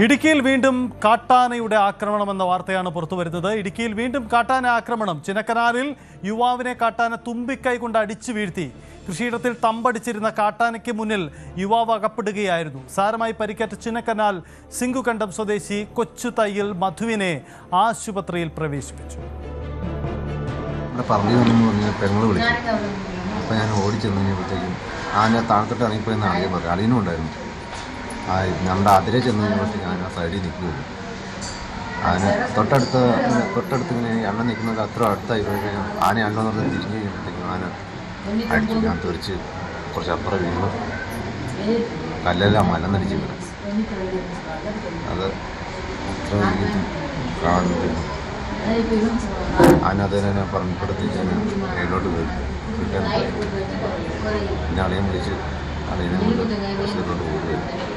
ഇടുക്കിയിൽ വീണ്ടും കാട്ടാനയുടെ ആക്രമണമെന്ന വാർത്തയാണ് പുറത്തുവരുന്നത്. ഇടുക്കിയിൽ വീണ്ടും കാട്ടാന ആക്രമണം. ചിന്നക്കനാലിൽ യുവാവിനെ കാട്ടാന തുമ്പിക്കൈ കൊണ്ട് അടിച്ചു വീഴ്ത്തി. കൃഷിയിടത്തിൽ തമ്പടിച്ചിരുന്ന കാട്ടാനയ്ക്ക് മുന്നിൽ യുവാവ് അകപ്പെടുകയായിരുന്നു. സാരമായി പരിക്കേറ്റ ചിന്നക്കനാൽ സിംഗുകണ്ടം സ്വദേശി കൊച്ചു തയ്യിൽ മധുവിനെ ആശുപത്രിയിൽ പ്രവേശിപ്പിച്ചു. പെങ്ങൾ വിളിച്ചു. അപ്പോൾ ഞാൻ ഓടിച്ചെന്ന് കഴിഞ്ഞപ്പോഴത്തേക്കും ആന താഴത്തോട്ട് ഇറങ്ങിപ്പോയെന്ന് അറിയാൻ പറഞ്ഞു. അളിയനും ഉണ്ടായിരുന്നു. നമ്മുടെ അതിരെ ചെന്ന് കഴിഞ്ഞപ്പോഴത്തേക്കും ആന സൈഡിൽ നിൽക്കുകയുള്ളൂ. ആന തൊട്ടടുത്ത് ഇങ്ങനെ എണ്ണ നിൽക്കുന്നത് അത്ര അടുത്തായിപ്പോഴത്തേക്കും ആന എണ്ണ പറഞ്ഞ് തിരിഞ്ഞ് കഴിഞ്ഞപ്പോഴത്തേക്കും ആന അടിച്ചു. ഞാൻ തെറിച്ച് കുറച്ചപ്പുറം വീണു. കല്ലെല്ലാം മലന്നടിച്ച് വീണു. അത് അത്ര കാണുന്നു. ആന അതിനെ പറഞ്ഞപ്പെടുത്തി ഞാൻ മേലോട്ട് പോയി റിട്ടേൺ പോയി. പിന്നെ അളിയൻ വിളിച്ച് അളിയനെ കൊണ്ട് ബസ്സിലോട്ട് പോവുകയായിരുന്നു.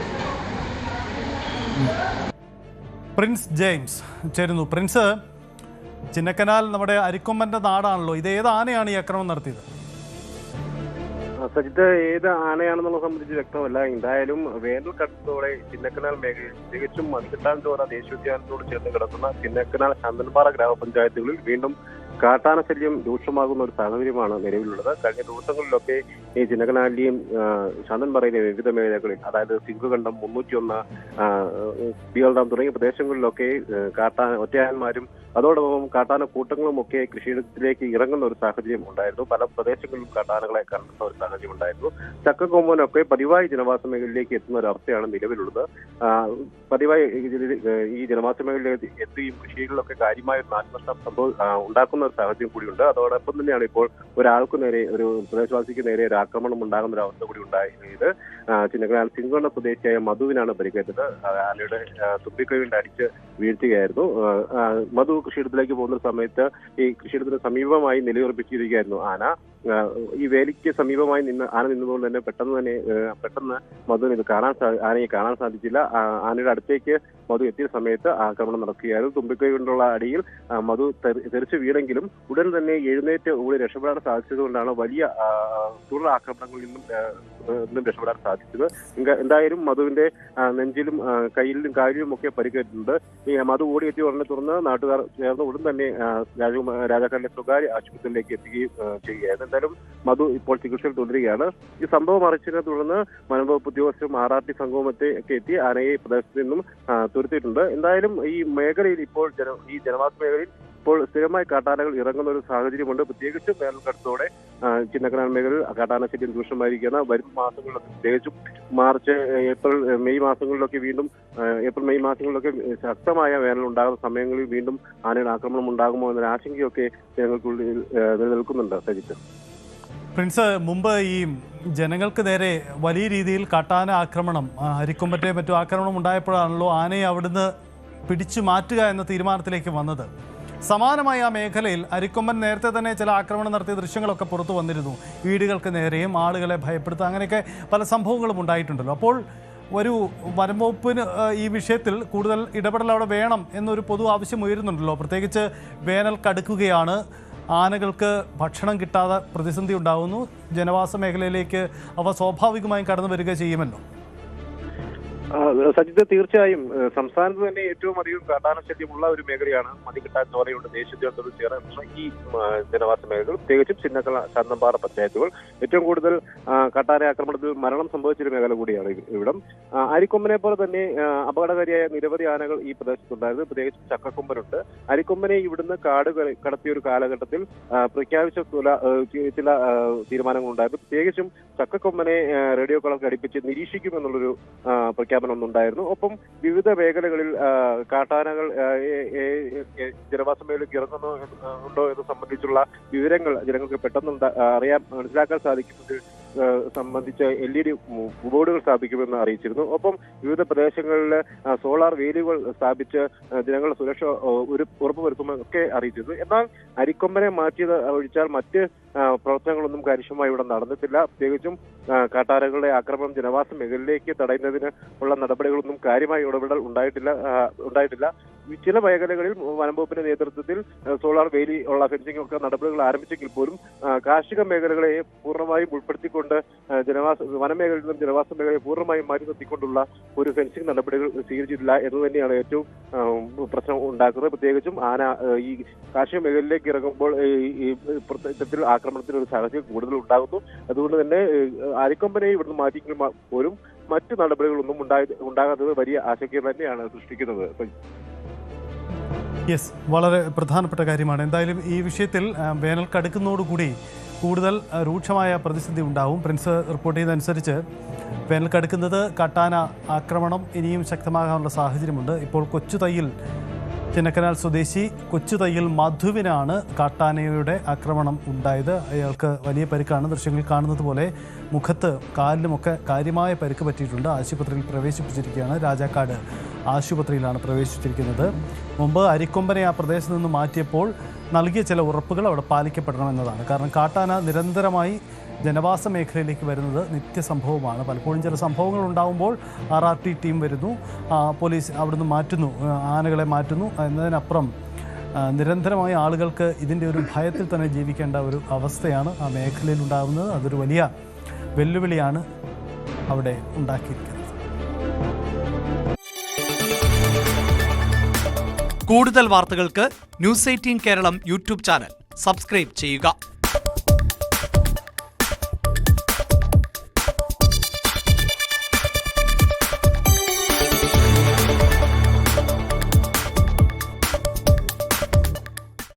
പ്രിൻസ് ജെയിംസ് ചേരുന്നു. പ്രിൻസ്, ചിന്നക്കനാൽ നമ്മുടെ അരിക്കൊമ്പന്റെ നാടാണല്ലോ. ഇത് ഏത് ആനയാണ് ഈ ആക്രമണം നടത്തിയത്? സജിത്ത്, ഏത് ആനയാണെന്നുള്ളത് സംബന്ധിച്ച് വ്യക്തമല്ല. എന്തായാലും വേനൽക്കാലത്തോടെ ചിന്നക്കനാൽ മേഖലയിൽ തികച്ചും മണിക്കട്ടാൻചോല ദേശീയോദ്യാനത്തോട് ചേർന്ന് കിടക്കുന്ന ചിന്നക്കനാൽ ശാന്തൻപാറ ഗ്രാമപഞ്ചായത്തുകളിൽ വീണ്ടും കാട്ടാന ശല്യം രൂക്ഷമാകുന്ന ഒരു സാഹചര്യമാണ് നിലവിലുള്ളത്. കഴിഞ്ഞ ദിവസങ്ങളിലൊക്കെ ഈ ചിന്നക്കനാലിലെയും ശാന്തൻപാറയിലെയും വിവിധ മേഖലകളിൽ, അതായത് സിംഗുകണ്ടം, 301, ബിയൽ ഡാം തുടങ്ങിയ പ്രദേശങ്ങളിലൊക്കെ ഒറ്റയാന്മാരും അതോടൊപ്പം കാട്ടാന കൂട്ടങ്ങളും ഒക്കെ കൃഷിയിടത്തിലേക്ക് ഇറങ്ങുന്ന ഒരു സാഹചര്യം ഉണ്ടായിരുന്നു. പല പ്രദേശങ്ങളിലും കാട്ടാനകളെ കണ്ടെത്തുന്ന ഒരു സാഹചര്യം ഉണ്ടായിരുന്നു. ചക്കക്കൊമ്പനൊക്കെ പതിവായി ജനവാസ മേഖലയിലേക്ക് എത്തുന്ന ഒരു അവസ്ഥയാണ് നിലവിലുള്ളത്. പതിവായി ഈ ജനവാസ മേഖലയിലേക്ക് എത്തുകയും കൃഷികളിലൊക്കെ കാര്യമായ നാശനഷ്ടം ഉണ്ടാക്കുന്ന ഒരു സാഹചര്യം കൂടിയുണ്ട്. അതോടൊപ്പം തന്നെയാണ് ഇപ്പോൾ ഒരാൾക്ക് നേരെ, ഒരു പ്രദേശവാസിക്ക് നേരെ ഒരു ആക്രമണം ഉണ്ടാകുന്ന ഒരു അവസ്ഥ കൂടി ഉണ്ടായത്. ചിന്നക്കനാൽ സിംഗുകണ്ടം സ്വദേശിയായ മധുവിനാണ് പരിക്കേറ്റത്. ആനയുടെ തുമ്പിക്കൈ കൊണ്ട് അടിച്ച് വീഴ്ത്തുകയായിരുന്നു. മധു കൃഷിയിടത്തിലേക്ക് പോകുന്ന സമയത്ത് ഈ കൃഷിയിടത്തിന് സമീപമായി നിലയുറപ്പിച്ചിരിക്കുകയായിരുന്നു ആന. ഈ വേലിക്ക് സമീപമായി ആന നിന്നതുകൊണ്ട് തന്നെ പെട്ടെന്ന് മധുവിന് ആനയെ കാണാൻ സാധിച്ചില്ല. ആനയുടെ അടുത്തേക്ക് മധു എത്തിയ സമയത്ത് ആക്രമണം നടക്കുകയായിരുന്നു. തുമ്പിക്കൈ കൊണ്ടുള്ള അടിയിൽ മധു തെറിച്ച് വീണെങ്കിലും ഉടൻ തന്നെ എഴുന്നേറ്റ് ഓടി രക്ഷപ്പെടാൻ സാധിച്ചതുകൊണ്ടാണ് വലിയ തുടർ ആക്രമണങ്ങളിൽ നിന്നും രക്ഷപ്പെടാൻ സാധിച്ചത്. എന്തായാലും മധുവിന്റെ നെഞ്ചിലും കയ്യിലും കാലിലും ഒക്കെ പരിക്കേറ്റിട്ടുണ്ട്. ഈ മധു ഓടിയെത്തി ഉടനെ തുറന്ന് നാട്ടുകാർ ചേർന്ന് ഉടൻ തന്നെ രാജാക്കാരിലെ സ്വകാര്യ ആശുപത്രിയിലേക്ക് എത്തുകയും ചെയ്യുകയായിരുന്നു. എന്തായാലും മധു ഇപ്പോൾ ചികിത്സയിൽ തുടരുകയാണ്. ഈ സംഭവം അറിയിച്ചതിനെ തുടർന്ന് വനംവകുപ്പ് ഉദ്യോഗസ്ഥരും RRT സംഘവും ഒക്കെ എത്തി ആനയെ പ്രദേശത്ത് നിന്നും തുരത്തിയിട്ടുണ്ട്. എന്തായാലും ഈ മേഖലയിൽ ഇപ്പോൾ ഈ ജനവാസ മേഖലയിൽ ഇപ്പോൾ സ്ഥിരമായി കാട്ടാനകൾ ഇറങ്ങുന്ന ഒരു സാഹചര്യമുണ്ട്. പ്രത്യേകിച്ചും വേനൽക്കാലത്തോടെ ചിന്നക്കനാൽ മേഖലയിൽ കാട്ടാന ശല്യം രൂക്ഷമായിരിക്കുകയാണ്. വരും മാസങ്ങളിലൊക്കെ, പ്രത്യേകിച്ചും മാർച്ച്, ഏപ്രിൽ, മെയ് മാസങ്ങളിലൊക്കെ ശക്തമായ വേനൽ ഉണ്ടാകുന്ന സമയങ്ങളിൽ വീണ്ടും ആനയുടെ ആക്രമണം ഉണ്ടാകുമോ എന്നൊരു ആശങ്കയൊക്കെ ജനങ്ങൾക്കുള്ളിൽ നിലനിൽക്കുന്നുണ്ട്. സജിത്ത്, പ്രിൻസ്, മുമ്പ് ഈ ജനങ്ങൾക്ക് നേരെ വലിയ രീതിയിൽ കാട്ടാന ആക്രമണം, അരിക്കൊമ്പറ്റെ മറ്റു ആക്രമണം ഉണ്ടായപ്പോഴാണല്ലോ ആനയെ അവിടുന്ന് പിടിച്ചു മാറ്റുക എന്ന തീരുമാനത്തിലേക്ക് വന്നത്. സമാനമായ ആ മേഖലയിൽ അരിക്കൊമ്പൻ നേരത്തെ തന്നെ ചില ആക്രമണം നടത്തിയ ദൃശ്യങ്ങളൊക്കെ പുറത്തു വന്നിരുന്നു. വീടുകൾക്ക് നേരെയും ആളുകളെ ഭയപ്പെടുത്തുക, അങ്ങനെയൊക്കെ പല സംഭവങ്ങളും ഉണ്ടായിട്ടുണ്ടല്ലോ. അപ്പോൾ ഒരു വനംവകുപ്പിന് ഈ വിഷയത്തിൽ കൂടുതൽ ഇടപെടൽ അവിടെ വേണം എന്നൊരു പൊതു ആവശ്യം ഉയരുന്നുണ്ടല്ലോ. പ്രത്യേകിച്ച് വേനൽ കടുക്കുകയാണ്, ആനകൾക്ക് ഭക്ഷണം കിട്ടാതെ പ്രതിസന്ധി ഉണ്ടാകുന്നു. ജനവാസ മേഖലയിലേക്ക് അവ സ്വാഭാവികമായും കടന്നു വരിക ചെയ്യുമല്ലോ. സജിത്ത്, തീർച്ചയായും സംസ്ഥാനത്ത് തന്നെ ഏറ്റവും അധികം കാട്ടാന ശല്യമുള്ള ഒരു മേഖലയാണ് മണിക്കട്ടാൻചോലയുടെ ദേശീയോദ്യാനത്തോട് ചേർന്ന ഈ ജനവാസ മേഖലകൾ, പ്രത്യേകിച്ചും ചിന്നക്കനാൽ ശാന്തൻപാറ പഞ്ചായത്തുകൾ. ഏറ്റവും കൂടുതൽ കാട്ടാന ആക്രമണത്തിൽ മരണം സംഭവിച്ചൊരു മേഖല കൂടിയാണ് ഇവിടം. അരിക്കൊമ്പനെ പോലെ തന്നെ അപകടകാരിയായ നിരവധി ആനകൾ ഈ പ്രദേശത്തുണ്ടായിരുന്നു. പ്രത്യേകിച്ചും ചക്കക്കൊമ്പനുണ്ട്. അരിക്കൊമ്പനെ ഇവിടുന്ന് കാട് കടത്തിയ ഒരു കാലഘട്ടത്തിൽ പ്രഖ്യാപിച്ച ചില തീരുമാനങ്ങളുണ്ടായിരുന്നു. പ്രത്യേകിച്ചും ചക്കക്കൊമ്പനെ റേഡിയോ കോളർ ഘടിപ്പിച്ച് നിരീക്ഷിക്കുമെന്നുള്ളൊരു പ്രഖ്യാപനം ഒന്നുണ്ടായിരുന്നു. ഒപ്പം വിവിധ മേഖലകളിൽ കാട്ടാനകൾ ജനവാസ മേഖലയ്ക്ക് ഇറങ്ങുന്നുണ്ടോ എന്ന് സംബന്ധിച്ചുള്ള വിവരങ്ങൾ ജനങ്ങൾക്ക് പെട്ടെന്ന് മനസ്സിലാക്കാൻ സാധിക്കുന്നത് സംബന്ധിച്ച LED ബോർഡുകൾ സ്ഥാപിക്കുമെന്ന് അറിയിച്ചിരുന്നു. ഒപ്പം വിവിധ പ്രദേശങ്ങളിൽ സോളാർ വേലികൾ സ്ഥാപിച്ച് ജനങ്ങളുടെ സുരക്ഷ ഉറപ്പുവരുത്തുമെന്നൊക്കെ അറിയിച്ചിരുന്നു. എന്നാൽ അരിക്കൊമ്പനെ മാറ്റിയത് ഒഴിച്ചാൽ മറ്റ് പ്രവർത്തനങ്ങളൊന്നും കാര്യക്ഷമമായി ഇവിടെ നടന്നിട്ടില്ല. പ്രത്യേകിച്ചും കാട്ടാനകളുടെ ആക്രമണം ജനവാസ മേഖലയിലേക്ക് തടയുന്നതിന് ഉള്ള നടപടികളൊന്നും കാര്യമായ ഇടപെടൽ ഉണ്ടായിട്ടില്ല. ചില മേഖലകളിൽ വനംവകുപ്പിന്റെ നേതൃത്വത്തിൽ സോളാർ വേലി ഉള്ള ഫെൻസിംഗ് ഒക്കെ നടപടികൾ ആരംഭിച്ചെങ്കിൽ പോലും കാർഷിക മേഖലകളെ പൂർണ്ണമായും ഉൾപ്പെടുത്തിക്കൊണ്ട് വനമേഖലയിൽ നിന്നും ജനവാസ മേഖലയെ പൂർണ്ണമായും മാറ്റി നിർത്തിക്കൊണ്ടുള്ള ഒരു ഫെൻസിംഗ് നടപടികൾ സ്വീകരിച്ചിട്ടില്ല എന്ന് തന്നെയാണ് ഏറ്റവും പ്രശ്നം ഉണ്ടാക്കുന്നത്. പ്രത്യേകിച്ചും ആന ഈ കാർഷിക മേഖലയിലേക്ക് ഇറങ്ങുമ്പോൾ ഇത്തരത്തിൽ ആക്രമണത്തിന് ഒരു സാഹചര്യം കൂടുതൽ ഉണ്ടാകുന്നു. അതുകൊണ്ട് തന്നെ അരിക്കൊമ്പനെ ഇവിടുന്ന് മാറ്റിയെങ്കിൽ പോലും മറ്റു നടപടികളൊന്നും ഉണ്ടാകാത്തത് വലിയ ആശങ്ക തന്നെയാണ് സൃഷ്ടിക്കുന്നത്. യെസ്, വളരെ പ്രധാനപ്പെട്ട കാര്യമാണ്. എന്തായാലും ഈ വിഷയത്തിൽ വേനൽ കടുക്കുന്നതോടുകൂടി കൂടുതൽ രൂക്ഷമായ പ്രതിസന്ധി ഉണ്ടാവും. പ്രിൻസ് റിപ്പോർട്ട് ചെയ്തതനുസരിച്ച് വേനൽ കടുക്കുന്നത് കാട്ടാന ആക്രമണം ഇനിയും ശക്തമാകാനുള്ള സാഹചര്യമുണ്ട്. ഇപ്പോൾ കൊച്ചുതയ്യിൽ ചിന്നക്കനാൽ സ്വദേശി കൊച്ചുതയ്യിൽ മധുവിനാണ് കാട്ടാനയുടെ ആക്രമണം ഉണ്ടായത്. അയാൾക്ക് വലിയ പരിക്കാണ്. ദൃശ്യങ്ങൾ കാണുന്നത് പോലെ മുഖത്ത് കാലിലുമൊക്കെ കാര്യമായ പരിക്ക് പറ്റിയിട്ടുണ്ട്. ആശുപത്രിയിൽ പ്രവേശിപ്പിച്ചിരിക്കുകയാണ്. രാജാക്കാട് ആശുപത്രിയിലാണ് പ്രവേശിച്ചിരിക്കുന്നത്. മുമ്പ് അരിക്കൊമ്പനെ ആ പ്രദേശത്ത് നിന്ന് മാറ്റിയപ്പോൾ നൽകിയ ചില ഉറപ്പുകൾ അവിടെ പാലിക്കപ്പെടണമെന്നതാണ്. കാരണം കാട്ടാന നിരന്തരമായി ജനവാസ മേഖലയിലേക്ക് വരുന്നത് നിത്യസംഭവമാണ്. പലപ്പോഴും ചില സംഭവങ്ങൾ ഉണ്ടാകുമ്പോൾ RRT ടീം വരുന്നു, പോലീസ് അവിടുന്ന് മാറ്റുന്നു, ആനകളെ മാറ്റുന്നു. എന്നതിനപ്പുറം നിരന്തരമായി ആളുകൾക്ക് ഇതിൻ്റെ ഒരു ഭയത്തിൽ തന്നെ ജീവിക്കേണ്ട ഒരു അവസ്ഥയാണ് ആ മേഖലയിൽ ഉണ്ടാകുന്നത്. അതൊരു വലിയ വെല്ലുവിളിയാണ് അവിടെ ഉണ്ടാക്കിയിരിക്കുന്നത്. കൂടുതൽ വാർത്തകൾക്ക് News 18 Keralam YouTube channel subscribe ചെയ്യുക.